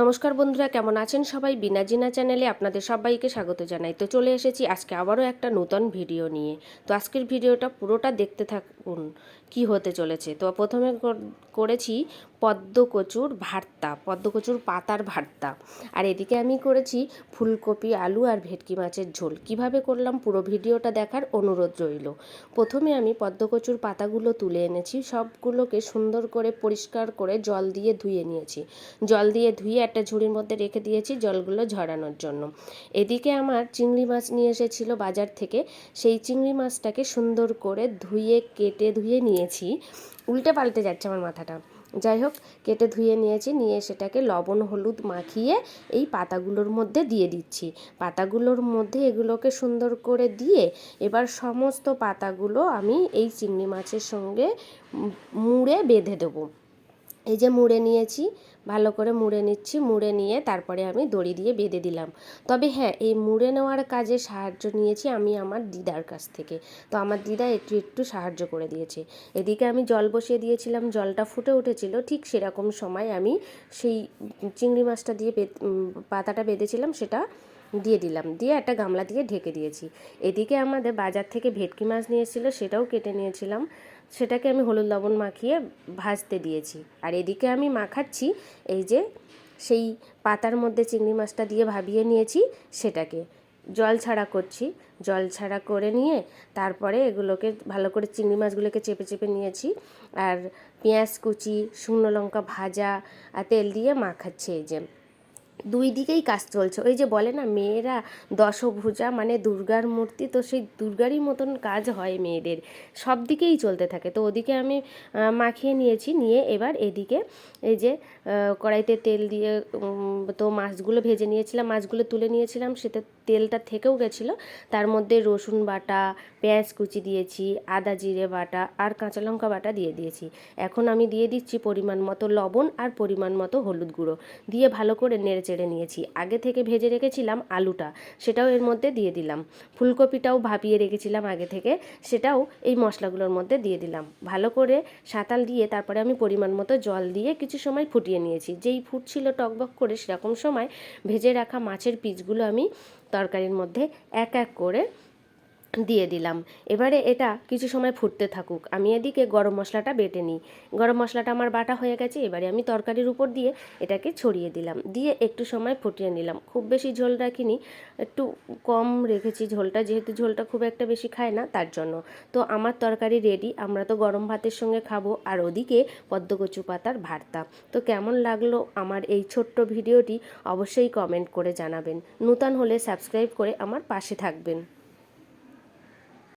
নমস্কার বন্ধুরা, কেমন আছেন সবাই? বিনা জিনা চ্যানেলে আপনাদের সবাইকে স্বাগত জানাই। তো চলে এসেছি আজকে আবারও একটা নতুন ভিডিও নিয়ে। তো আজকের ভিডিওটা পুরোটা দেখতে থাকুন কি হতে চলেছে। তো প্রথমে করেছি পদ্মকচুর ভর্তা, পদ্মকচুর পাতার ভর্তা। আর এদিকে আমি করেছি ফুলকপি, আলু আর ভেটকি মাছের ঝোল। কিভাবে করলাম পুরো ভিডিওটা দেখার অনুরোধ রইল। প্রথমে আমি পদ্মকচুর পাতাগুলো তুলে এনেছি, সবগুলোকে সুন্দর করে পরিষ্কার করে জল দিয়ে ধুয়ে নিয়েছি। জল দিয়ে ধুয়ে একটা ঝুড়ির মধ্যে রেখে দিয়েছি জলগুলো ঝরানোর জন্য। এদিকে আমার চিংড়ি মাছ নিয়ে এসেছিল বাজার থেকে, সেই চিংড়ি মাছটাকে সুন্দর করে ধুয়ে কেটে ধুয়ে নিয়েছি। উল্টে পাল্টে যাচ্ছে আমার মাথাটা। যাই হোক, কেটে ধুয়ে নিয়েছি, নিয়ে সেটাকে লবণ হলুদ মাখিয়ে এই পাতাগুলোর মধ্যে দিয়ে দিচ্ছি। পাতাগুলোর মধ্যে এগুলোকে সুন্দর করে দিয়ে এবার সমস্ত পাতাগুলো আমি এই চিংড়ি মাছের সঙ্গে মুড়ে বেঁধে দেবো। এই যে মুড়ে নিয়েছি, ভালো করে মুড়ে নিচ্ছি। মুড়ে নিয়ে তারপরে আমি দড়ি দিয়ে বেঁধে দিলাম। তবে হ্যাঁ, এই মুড়ে নেওয়ার কাজে সাহায্য নিয়েছি আমি আমার দিদার কাছ থেকে। তো আমার দিদা একটু একটু সাহায্য করে দিয়েছে। এদিকে আমি জল বসিয়ে দিয়েছিলাম, জলটা ফুটে উঠেছিল। ঠিক সেরকম সময় আমি সেই চিংড়ি মাছটা দিয়ে পাতাটা বেঁধেছিলাম সেটা দিয়ে দিলাম, দিয়ে একটা গামলা দিয়ে ঢেকে দিয়েছি। এদিকে আমাদের বাজার থেকে ভেটকি মাছ নিয়ে এসেছিলো, সেটাও কেটে নিয়েছিলাম। সেটাকে আমি হলুদ লবণ মাখিয়ে ভাজতে দিয়েছি। আর এদিকে আমি মাখাচ্ছি এই যে সেই পাতার মধ্যে চিংড়ি মাছটা দিয়ে ভাবিয়ে নিয়েছি সেটাকে। জল ছাড়া করছি, জল ছাড়া করে নিয়ে তারপরে এগুলোকে ভালো করে চিংড়ি মাছগুলোকে চেপে চেপে নিয়েছি। আর পেঁয়াজ কুচি, শুকনো লঙ্কা ভাজা আর তেল দিয়ে মাখাচ্ছি। এই যে দুই দিকেই কাজ চলছে। ওই যে বলে না মেয়েরা দশভুজা, মানে দুর্গার মূর্তি, তো সেই দুর্গারই মতন কাজ হয় মেয়েদের, সব দিকেই চলতে থাকে। তো ওদিকে আমি মাখিয়ে নিয়েছি, নিয়ে এবার এদিকে এই যে কড়াইতে তেল দিয়ে তো মাছগুলো ভেজে নিয়েছিলাম, মাছগুলো তুলে নিয়েছিলাম, সেটা তেলটা থেকেও গেছিলো। তার মধ্যে রসুন বাটা, পেঁয়াজ কুচি দিয়েছি, আদা জিরে বাটা আর কাঁচা লঙ্কা বাটা দিয়ে দিয়েছি। এখন আমি দিয়ে দিচ্ছি পরিমাণ মতো লবণ আর পরিমাণ মতো হলুদ গুঁড়ো, দিয়ে ভালো করে নেড়ে চেড়ে নিয়েছি। আগে থেকে ভেজে রেখেছিলাম আলুটা, সেটাও এর মধ্যে দিয়ে দিলাম। ফুলকপিটাও ভাপিয়ে রেখেছিলাম আগে থেকে, সেটাও এই মশলাগুলোর মধ্যে দিয়ে দিলাম। ভালো করে সাঁতাল দিয়ে তারপরে আমি পরিমাণ মতো জল দিয়ে কিছু সময় ফুটিয়ে নিয়েছি। যেই ফুটছিল টকবক করে, সেরকম সময় ভেজে রাখা মাছের পিসগুলো আমি তরকারির মধ্যে এক এক করে দিয়ে দিলাম। এবারে এটা কিছু সময় ফুটতে থাকুক, আমি এদিকে গরম মশলাটা বেটে নিই। গরম মশলাটা আমার বাটা হয়ে গেছে, এবারে আমি তরকারির উপর দিয়ে এটাকে ছড়িয়ে দিলাম, দিয়ে একটু সময় ফুটিয়ে নিলাম। খুব বেশি ঝোল রাখিনি, একটু কম রেখেছি ঝোলটা, যেহেতু ঝোলটা খুব একটা বেশি খায় না তার জন্য। তো আমার তরকারি রেডি, আমরা তো গরম ভাতের সঙ্গে খাবো। আর ওদিকে পদ্মকচু পাতার ভর্তা। তো কেমন লাগলো আমার এই ছোট্ট ভিডিওটি অবশ্যই কমেন্ট করে জানাবেন। নূতন হলে সাবস্ক্রাইব করে আমার পাশে থাকবেন।